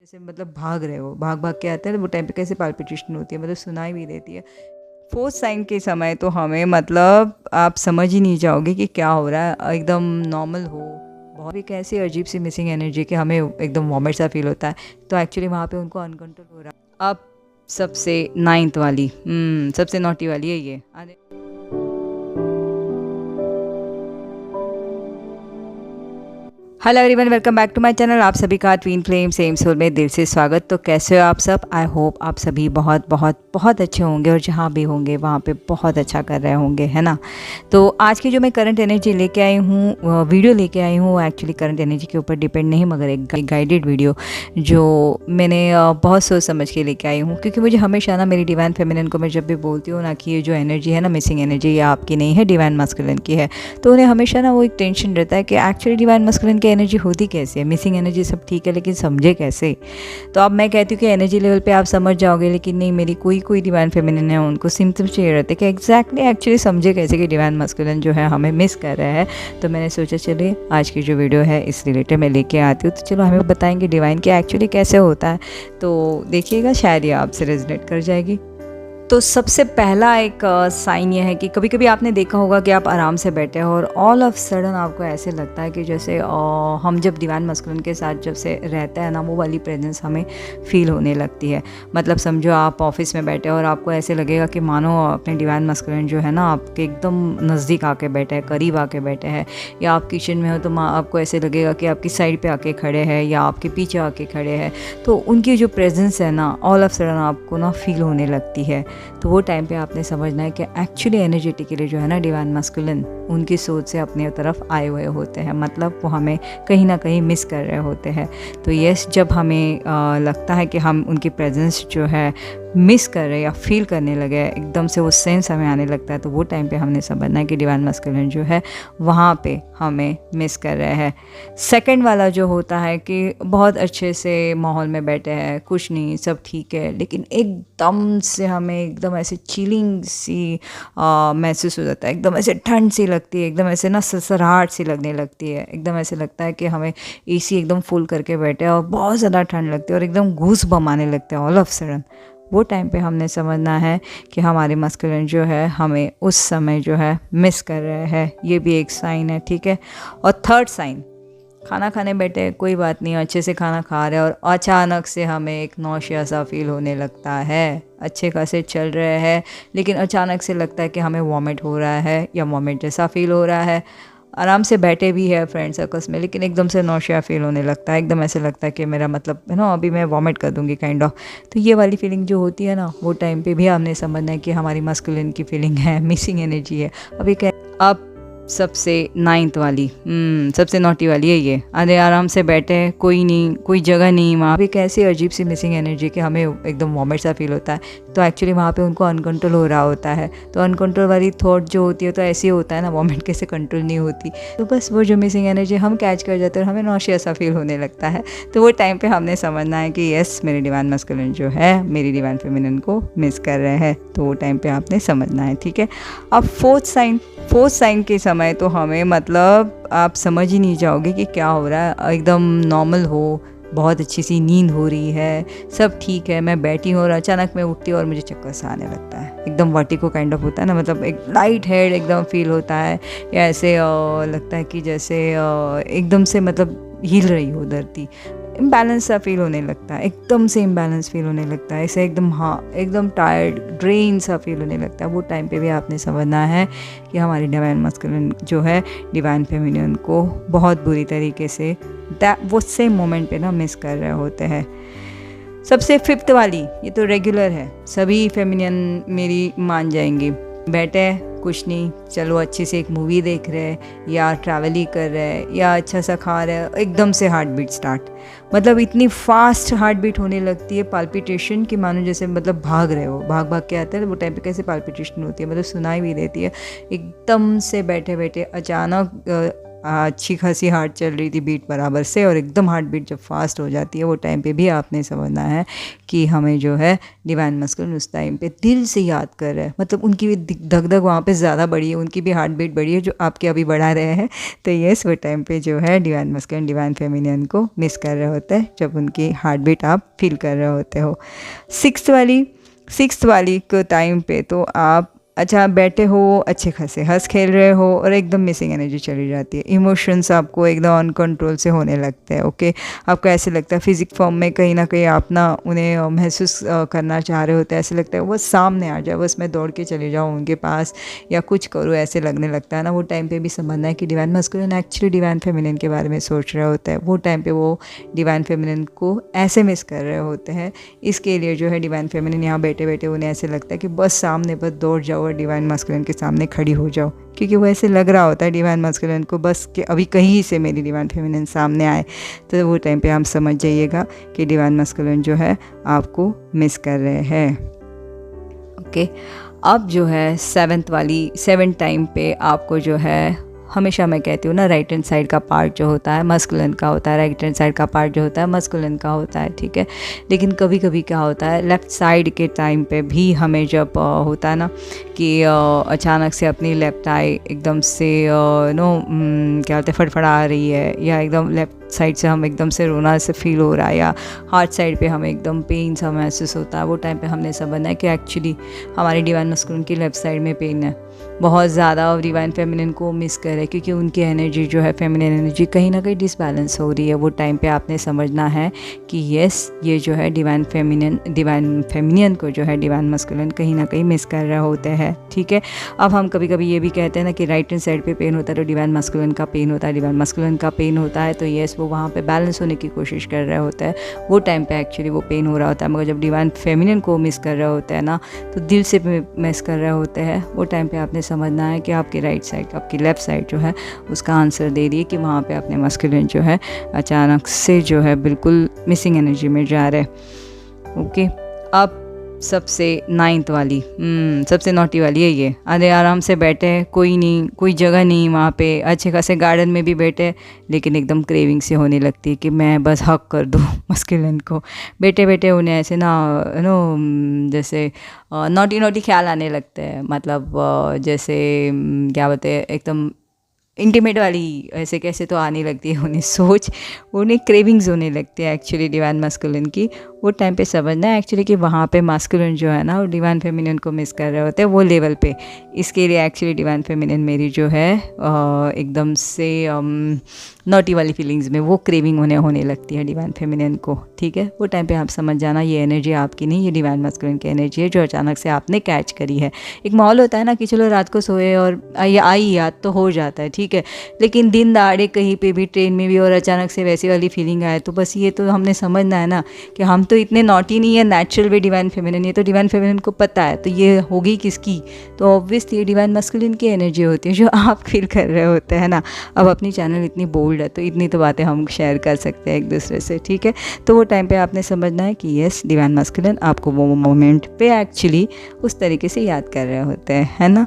जैसे मतलब भाग रहे हो, भाग भाग के आते हैं, वो टाइम पे कैसे पाल्पिटेशन होती है, मतलब सुनाई भी देती है। फोर्थ साइन के समय तो हमें मतलब आप समझ ही नहीं जाओगे कि क्या हो रहा है, एकदम नॉर्मल हो। बहुत भी कैसी अजीब सी मिसिंग एनर्जी कि हमें एकदम वॉमिट सा फील होता है, तो एक्चुअली वहाँ पे उनको अनकंट्रोल हो रहा है। अब सबसे नाइन्थ वाली सबसे नोटी वाली है ये। Hello everyone, welcome back to my channel. आप सभी का ट्विन फ्लेम सेम सोल में दिल से स्वागत। तो कैसे हो आप सब? आई होप आप सभी बहुत बहुत बहुत अच्छे होंगे और जहाँ भी होंगे वहाँ पे बहुत अच्छा कर रहे होंगे, है ना। तो आज की जो मैं करंट एनर्जी लेके आई हूँ, वीडियो लेके आई हूँ, एक्चुअली करंट एनर्जी के ऊपर डिपेंड नहीं, मगर एक गाइडेड वीडियो जो मैंने बहुत सोच समझ के लेके आई हूँ। क्योंकि मुझे हमेशा ना मेरी डिवाइन फेमिनिन को मैं जब भी बोलती हूँ ना कि ये जो एनर्जी है ना, मिसिंग एनर्जी, ये आपकी नहीं है, डिवाइन मस्कुलिन की है, तो उन्हें हमेशा ना वो एक टेंशन रहता है कि एक्चुअली डिवाइन मस्कुलिन की एनर्जी होती कैसे है। मिसिंग एनर्जी सब ठीक है, लेकिन समझे कैसे। तो अब मैं कहती हूँ कि एनर्जी लेवल पे आप समझ जाओगे, लेकिन नहीं, मेरी कोई डिवाइन फेमिनिन है, उनको सिम्टम्स चाहिए रहते कि एग्जैक्टली एक्चुअली समझे कैसे कि डिवाइन मस्कुलिन जो है हमें मिस कर रहा है। तो मैंने सोचा चलिए आज की जो वीडियो है इस रिलेटेड मैं लेके आती हूँ, तो चलो हमें बताएंगे डिवाइन के एक्चुअली कैसे होता है। तो देखिएगा, शायद ये आपसे रेजोनेट कर जाएगी। तो सबसे पहला एक साइन ये है कि कभी कभी आपने देखा होगा कि आप आराम से बैठे हो और ऑल ऑफ सडन आपको ऐसे लगता है कि जैसे हम जब डिवाइन मस्कुलिन के साथ जब से रहते हैं ना, वो वाली प्रेजेंस हमें फील होने लगती है। मतलब समझो आप ऑफिस में बैठे हो और आपको ऐसे लगेगा कि मानो अपने डिवाइन मस्कुलिन जो है ना आपके एकदम नज़दीक आके बैठे हैं, करीब आके बैठे हैं। या आप किचन में हो तो आपको ऐसे लगेगा कि आपकी साइड पे आके खड़े हैं या आपके पीछे आके खड़े हैं। तो उनकी जो प्रेजेंस है ना, ऑल ऑफ सडन आपको ना फील होने लगती है। तो वो टाइम पे आपने समझना है कि एक्चुअली एनर्जेटिकली जो है ना डिवाइन मस्कुलिन उनकी सोच से अपने तरफ आए हुए होते हैं, मतलब वो हमें कहीं ना कहीं मिस कर रहे होते हैं। तो यस, जब हमें लगता है कि हम उनकी प्रेजेंस जो है मिस कर रहे या फील करने लगे, एकदम से वो सेंस हमें आने लगता है, तो वो टाइम पे हमने समझना है कि डिवाइन मस्कुलिन जो है वहाँ पे हमें मिस कर रहे हैं। सेकंड वाला जो होता है कि बहुत अच्छे से माहौल में बैठे हैं, कुछ नहीं, सब ठीक है, लेकिन एकदम से हमें एकदम ऐसे चिलिंग सी महसूस हो जाता है, एकदम ऐसे ठंड सी लगती है, एकदम ऐसे ना ससराहट सी लगने लगती है, एकदम ऐसे लगता है कि हमें एसी एकदम फुल करके बैठे हैं और बहुत ज़्यादा ठंड लगती है और एकदम घूस बम आने लगते हैं ऑल ऑफ सडन। वो टाइम पे हमने समझना है कि हमारे मस्कुलिन जो है हमें उस समय जो है मिस कर रहे हैं। ये भी एक साइन है, ठीक है। और थर्ड साइन, खाना खाने बैठे, कोई बात नहीं, अच्छे से खाना खा रहे हैं और अचानक से हमें एक नौशिया सा फील होने लगता है। अच्छे खासे चल रहे हैं, लेकिन अचानक से लगता है कि हमें वॉमिट हो रहा है या वॉमिट जैसा फील हो रहा है। आराम से बैठे भी है फ्रेंड सर्कल्स में, लेकिन एकदम से नौशिया फील होने लगता है, एकदम ऐसे लगता है कि मेरा मतलब है ना, अभी मैं वॉमिट कर दूंगी काइंड ऑफ। तो ये वाली फीलिंग जो होती है ना, वो टाइम पे भी हमने समझना है कि हमारी मस्कुलिन की फीलिंग है, मिसिंग एनर्जी है। अभी क्या, अब सबसे नाइन्थ वाली सबसे नोटी वाली है ये। अरे आराम से बैठे हैं, कोई नहीं, कोई जगह नहीं, वहाँ पे कैसी अजीब सी मिसिंग एनर्जी कि हमें एकदम वॉमिट सा फील होता है। तो एक्चुअली वहाँ पे उनको अनकंट्रोल हो रहा होता है। तो अनकंट्रोल वाली थॉट जो होती है, तो ऐसे ही होता है ना, वॉमिट कैसे कंट्रोल नहीं होती। तो बस वो जो मिसिंग एनर्जी हम कैच कर जाते हैं और हमें नौशिया सा फील होने लगता है। तो वो टाइम पे हमने समझना है कि यस, मेरे डिवाइन मस्कुलिन जो है मेरी डिवाइन फेमिनिन को मिस कर रहे हैं। तो वो टाइम पे आपने समझना है, ठीक है। अब फोर्थ साइन के समय तो हमें मतलब आप समझ ही नहीं जाओगे कि क्या हो रहा है, एकदम नॉर्मल हो, बहुत अच्छी सी नींद हो रही है, सब ठीक है, मैं बैठी हूँ और अचानक मैं उठती हूँ और मुझे चक्कर सा आने लगता है, एकदम वर्टिगो काइंड ऑफ होता है ना, मतलब एक लाइट हेड एकदम फील होता है, या ऐसे लगता है कि जैसे एकदम से मतलब हिल रही हो धरती, इम्बैलेंस सा फील होने लगता है, एकदम से इम्बैलेंस फील होने लगता है, ऐसे एकदम, हाँ, एकदम टायर्ड ड्रेन सा फील होने लगता है। वो टाइम पे भी आपने समझना है कि हमारी डिवाइन मस्कुलिन जो है डिवाइन फेमिनिन को बहुत बुरी तरीके से वो सेम मोमेंट पे ना मिस कर रहे होते हैं। सबसे फिफ्थ वाली, ये तो रेगुलर है, सभी फेमिनिन मेरी मान जाएंगी। बैठे, कुछ नहीं, चलो अच्छे से एक मूवी देख रहे हैं या ट्रैवल ही कर रहे हैं या अच्छा सा खा रहे हैं, एकदम से हार्ट बीट स्टार्ट, मतलब इतनी फास्ट हार्ट बीट होने लगती है, पाल्पिटेशन की मानो जैसे मतलब भाग रहे हो, भाग भाग के आते हैं, वो टाइम पे कैसे पाल्पिटेशन होती है, मतलब सुनाई भी देती है। एकदम से बैठे बैठे अचानक अच्छी खासी हार्ट चल रही थी बीट बराबर से, और एकदम हार्ट बीट जब फास्ट हो जाती है वो टाइम पे भी आपने समझना है कि हमें जो है डिवाइन मस्कुलिन उस टाइम पे दिल से याद कर रहा है। मतलब उनकी भी धक धक वहाँ पे ज़्यादा बढ़ी है, उनकी भी हार्ट बीट बढ़ी है जो आपके अभी बढ़ा रहे हैं। तो यस, वो टाइम पे जो है डिवाइन मस्कुलिन डिवाइन फेमिनिन को मिस कर रहे होते हैं जब उनकी हार्ट बीट आप फील कर रहे होते हो। सिक्स्थ वाली को टाइम पे तो आप अच्छा बैठे हो, अच्छे खासे हंस खेल रहे हो और एकदम मिसिंग एनर्जी चली जाती है। इमोशंस आपको एकदम अनकंट्रोल से होने लगते हैं। ओके, आपको ऐसे लगता है फिजिक फॉर्म में कहीं ना कहीं आप ना उन्हें महसूस करना चाह रहे होते हैं। ऐसे लगता है वो सामने आ जाए, बस मैं दौड़ के चले जाऊँ उनके पास या कुछ करूँ, ऐसे लगने लगता है ना। वो टाइम पे भी समझना है कि divine masculine actually divine feminine के बारे में सोच रहे होते हैं। वो टाइम पे वो डिवाइन फेमिनिन को ऐसे मिस कर रहे होते हैं। इसके लिए जो है डिवाइन फेमिनिन यहाँ बैठे बैठे उन्हें ऐसे लगता है कि बस सामने बस दौड़ जाओ और डिवाइन मस्कुलिन के सामने खड़ी हो जाओ, क्योंकि वो ऐसे लग रहा होता है डिवाइन मस्कुलिन को बस कि अभी कहीं से मेरी डिवाइन फेमिनिन सामने आए। तो वो टाइम पे आप समझ जाइएगा कि डिवाइन मस्कुलिन जो है आपको मिस कर रहे हैं। ओके, अब जो है सेवन टाइम पे आपको जो है, हमेशा मैं कहती हूँ ना, राइट हैंड साइड का पार्ट जो होता है मस्कुलिन का होता है, राइट हैंड साइड का पार्ट जो होता है मस्कुलिन का होता है, ठीक है। लेकिन कभी कभी क्या होता है लेफ़्ट साइड के टाइम पे भी हमें जब होता है ना कि अचानक से अपनी लेफ़्ट आई एकदम से क्या होता है फड़फड़ा रही है, या एकदम लेफ़्ट साइड से हम एकदम से रोना से फील हो रहा है, या हार्ट साइड पे हमें एकदम पेन सा महसूस होता है। वो टाइम पे हमने समझना है कि एक्चुअली हमारी डिवाइन मस्कुलिन की लेफ़्ट साइड में पेन है बहुत ज़्यादा, और डिवाइन फेमिनिन को मिस कर रहे हैं क्योंकि उनकी एनर्जी जो है फेमिनिन एनर्जी कहीं ना कहीं डिसबैलेंस हो रही है। वो टाइम पे आपने समझना है कि यस, ये जो है डिवाइन फेमिनिन को जो है डिवाइन मस्कुलिन कहीं ना कहीं मिस कर रहे होते हैं, ठीक है। अब हम कभी कभी ये भी कहते हैं ना कि राइट हैंड साइड पे पेन होता है तो डिवाइन मस्कुलिन का पेन होता है, डिवाइन मस्कुलिन का पेन होता है तो यस वो वहाँ पे बैलेंस होने की कोशिश कर रहे होता है। वो टाइम पे एक्चुअली वो पेन हो रहा होता है, मगर जब डिवाइन फेमिनिन को मिस कर रहे होते हैं ना तो दिल से मिस कर रहे होते हैं। वो टाइम पे आपने समझना है कि आपकी राइट साइड, आपकी लेफ़्ट साइड जो है उसका आंसर दे रही है कि वहाँ पे अपने मस्कुलिन जो है अचानक से जो है बिल्कुल मिसिंग एनर्जी में जा रहे। ओके, अब सबसे नाइन्थ वाली सबसे नॉटी वाली है ये। अरे आराम से बैठे, कोई नहीं, कोई जगह नहीं वहाँ पे, अच्छे खासे गार्डन में भी बैठे, लेकिन एकदम क्रेविंग से होने लगती है कि मैं बस हक कर दूँ मस्कुलिन को। बैठे बैठे उन्हें ऐसे ना जैसे नॉटी ख्याल आने लगते हैं। मतलब जैसे क्या बोलते हैं एकदम इंटीमेट वाली ऐसे कैसे तो आने लगती है उन्हें सोच, उन्हें क्रेविंग्स होने लगती है एक्चुअली डिवाइन मस्कुलिन की। वो टाइम पे समझना है एक्चुअली कि वहाँ पे मस्कुलिन जो है ना वो डिवाइन फेमिनिन को मिस कर रहे होते हैं वो लेवल पे। इसके लिए एक्चुअली डिवाइन फेमिनिन मेरी जो है एकदम से नॉटी वाली फीलिंग्स में वो क्रेविंग होने लगती है डिवाइन फेमिनिन को, ठीक है। वो टाइम पे आप समझ जाना ये एनर्जी आपकी नहीं, ये डिवाइन मस्कुलिन की एनर्जी है जो अचानक से आपने कैच करी है। एक माहौल होता है ना कि चलो रात को सोए और आई याद तो हो जाता है, ठीक है, लेकिन दिन दहाड़े कहीं पे भी ट्रेन में भी और अचानक से वैसी वाली फीलिंग आए तो बस ये तो हमने समझना है ना कि हम तो इतने नॉटी नहीं है, नेचुरल वे डिवाइन फेमिनिन, ये तो डिवाइन फेमिनिन को पता है, तो ये होगी किसकी, तो ऑब्वियसली ये डिवाइन मस्कुलिन की एनर्जी होती है जो आप फील कर रहे होते हैं ना। अब अपनी चैनल इतनी बोल्ड है तो इतनी तो बातें हम शेयर कर सकते हैं एक दूसरे से, ठीक है। तो वो टाइम पे आपने समझना है कि यस डिवाइन मस्कुलिन आपको वो मोमेंट पे एक्चुअली उस तरीके से याद कर रहे होते हैं, है ना।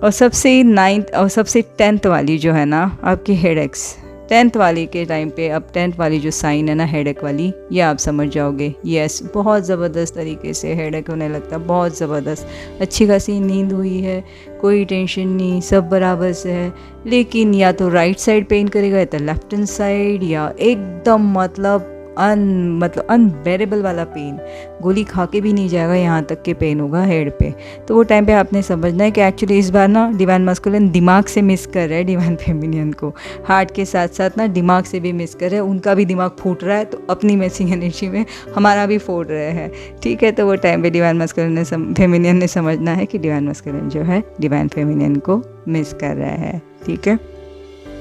और सबसे 9th और सबसे 10th वाली जो है ना आपकी हेडेक्स, 10th वाली के टाइम पे, अब 10th वाली जो साइन है ना हेडेक वाली, ये आप समझ जाओगे। यस, बहुत ज़बरदस्त तरीके से हेडेक होने लगता है, बहुत ज़बरदस्त। अच्छी खासी नींद हुई है, कोई टेंशन नहीं, सब बराबर से है, लेकिन या तो राइट साइड पेन करेगा या तो लेफ्ट हैंड साइड, या एकदम मतलब अनबेरेबल वाला पेन, गोली खा के भी नहीं जाएगा, यहाँ तक के पेन होगा हेड पे। तो वो टाइम पे आपने समझना है कि एक्चुअली इस बार ना डिवाइन मस्कुलिन दिमाग से मिस कर रहा है डिवाइन फेमिनिन को, हार्ट के साथ साथ ना दिमाग से भी मिस कर रहे हैं। उनका भी दिमाग फूट रहा है तो अपनी मिसिंग एनर्जी में हमारा भी फूट रहे हैं, ठीक है। तो वो टाइम पे डिवाइन मस्कुलिन फेमिनिन ने समझना है कि डिवाइन मस्कुलिन जो है डिवाइन फेमिनिन को मिस कर रहा है, ठीक है।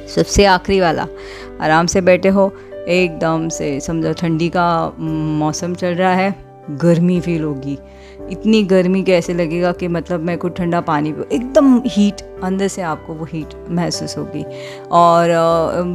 सबसे आखिरी वाला, आराम से बैठे हो, एकदम से समझो ठंडी का मौसम चल रहा है, गर्मी फील होगी, इतनी गर्मी कैसे लगेगा कि मतलब मैं कुछ ठंडा पानी पीऊँ, एकदम हीट अंदर से आपको वो हीट महसूस होगी। और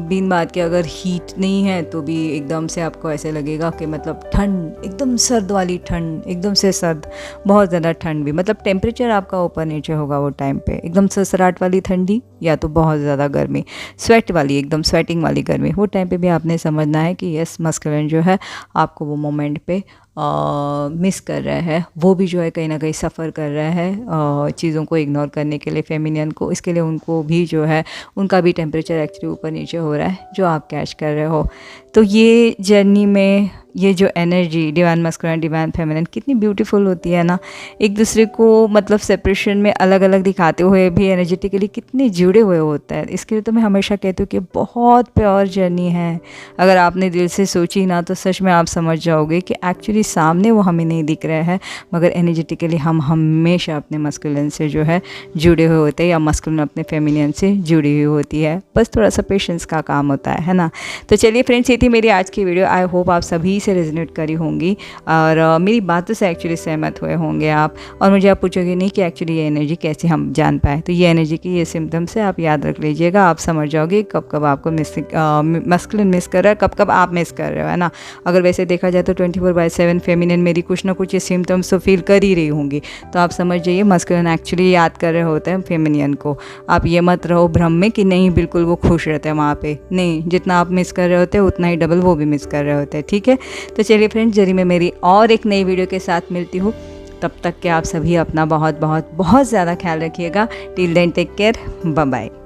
बिन बात के अगर हीट नहीं है तो भी एकदम से आपको ऐसे लगेगा कि मतलब ठंड, एकदम सर्द वाली ठंड, एकदम से सर्द, बहुत ज़्यादा ठंड भी, मतलब टेम्परेचर आपका ऊपर नीचे होगा वो टाइम पे, एकदम सरसराहट वाली ठंडी या तो बहुत ज़्यादा गर्मी, स्वेट वाली, एकदम स्वेटिंग वाली गर्मी। वो टाइम पे भी आपने समझना है कि यस, मस्कुलिन जो है आपको वो मोमेंट पे मिस कर रहा है, वो भी जो है कहीं ना कहीं सफ़र कर रहा है चीज़ों को इग्नोर करने के लिए फेमिनियन को, इसके लिए उनको भी जो है उनका भी टेम्परेचर एक्चुअली ऊपर नीचे हो रहा है जो आप कैच कर रहे हो। तो ये जर्नी में ये जो energy divine masculine divine feminine कितनी ब्यूटीफुल होती है ना, एक दूसरे को मतलब सेपरेशन में अलग अलग दिखाते हुए भी एनर्जेटिकली कितने जुड़े हुए होता है। इसके लिए तो मैं हमेशा कहती हूँ कि बहुत प्योर जर्नी है। अगर आपने दिल से सोची ना तो सच में आप समझ जाओगे कि एक्चुअली सामने वो हमें नहीं दिख रहा है, मगर एनर्जेटिकली हम हमेशा अपने मस्कुलिन से जो है जुड़े हुए होते हैं, या मस्कुलिन अपने फेमिनियन से जुड़ी हुई होती है। बस थोड़ा सा पेशेंस का काम होता है ना। तो चलिए फ्रेंड्स, ये थी मेरी आज की वीडियो। आई होप आप सभी से रेजोनेट करी होंगी और मेरी बातों से एक्चुअली सहमत हुए होंगे आप। और मुझे आप पूछोगे नहीं कि एक्चुअली ये एनर्जी कैसे हम जान पाए, तो ये एनर्जी की ये सिम्टम्स से आप याद रख लीजिएगा। आप समझ जाओगे कब कब आपको मस्कुलिन मिस कर रहा है, कब कब आप मिस कर रहे हो, है ना। अगर वैसे देखा जाए तो 24/7 फेमिनिन मेरी कुछ ना कुछ ये सिम्टम्स तो फील कर ही रही होंगी, तो आप समझ जाइए मस्कुलिन एक्चुअली याद कर रहे होते हैं फेमिनियन को। आप ये मत रहो भ्रम में कि नहीं बिल्कुल वो खुश रहते हैं वहाँ पे, नहीं, जितना आप मिस कर रहे होते हैं उतना ही डबल वो भी मिस कर रहे होते हैं। ठीक है, तो चलिए फ्रेंड्स, जल्दी मैं मेरी और एक नई वीडियो के साथ मिलती हूँ। तब तक के आप सभी अपना बहुत बहुत बहुत ज़्यादा ख्याल रखिएगा। Till then take care, bye bye.